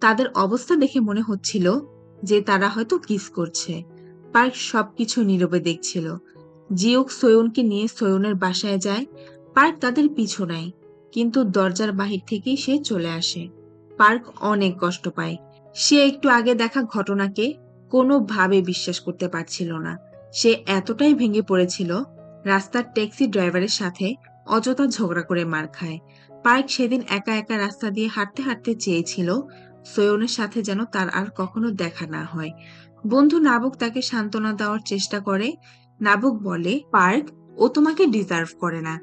তাদের অবস্থা দেখে মনে হচ্ছিল যে তারা হয়তো কিস করছে। পার্ক সবকিছু নীরবে দেখছিল। জিওক সোয়নকে নিয়ে সোয়নের বাসায় যায়। পার্ক তাদের পিছু নেয়, কিন্তু দরজার বাহির থেকেই সে চলে আসে। পার্ক অনেক কষ্ট পায়। সে একটু আগে দেখা ঘটনাকে কোনোভাবে বিশ্বাস করতে পারছিল না। সে এতটাই ভেঙে পড়েছিল, রাস্তার ট্যাক্সি ড্রাইভারের সাথে অযথা ঝগড়া করে মার খায়। পার্ক সেদিন একা একা রাস্তা দিয়ে হাঁটতে হাঁটতে চেয়েছিল সোয়নের সাথে যেন তার আর কখনো দেখা না হয়। বন্ধু নাবুক তাকে সান্ত্বনা দেওয়ার চেষ্টা করে। নাবুক বলে, পার্ক, ও তোমাকে ডিজার্ভ করে না।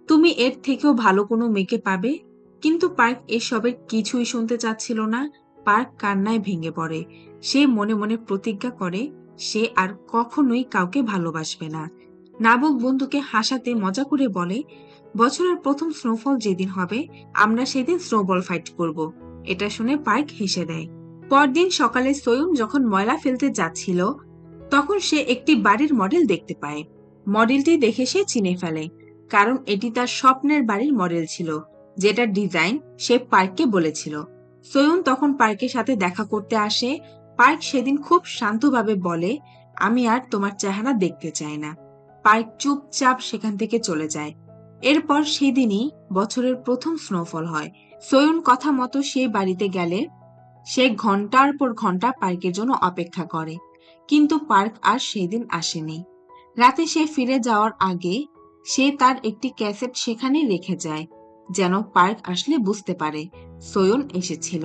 তুমি এর থেকেও ভালো কোনো মেয়েকে পাবে। কিন্তু পার্ক এসবের কিছুই শুনতে চাচ্ছিল না। পার্ক কান্নায় ভেঙে পড়ে। সে মনে মনে প্রতিজ্ঞা করে সে আর কখনোই কাউকে ভালোবাসবে না। নাবুক বন্ধুকে হাসাতে মজা করে বলে, বছরের প্রথম স্নোফল যেদিন হবে আমরা সেদিন স্নোবল ফাইট করব। এটা শুনে পার্ক হেসে দেয়। পরদিন সকালে সোয়ুন যখন ময়লা ফেলতে যাচ্ছিল, তখন সে একটি বাড়ির মডেল দেখতে পায়। মডেলটি দেখে সে চিনে ফেলে, কারণ এটি তার স্বপ্নের বাড়ির মডেল ছিল, যেটা ডিজাইন সে পার্ককে বলেছিল। সোয়ুন তখন পার্কের সাথে দেখা করতে আসে। পার্ক সেদিন খুব শান্তভাবে বলে, আমি আর তোমার চেহারা দেখতে চাই না। পার্ক চুপচাপ সেখান থেকে চলে যায়। এরপর সেদিনই বছরের প্রথম স্নোফল হয়। সোয়ুন কথা মতো সেই বাড়িতে গেলে সে ঘন্টার পর ঘন্টা পার্কের জন্য অপেক্ষা করে, কিন্তু পার্ক আর সেদিন আসেনি। রাতে সে ফিরে যাওয়ার আগে সে তার একটি ক্যাসেট সেখানে রেখে যায়, যেন পার্ক আসলে বুঝতে পারে সোয়ন এসেছিল।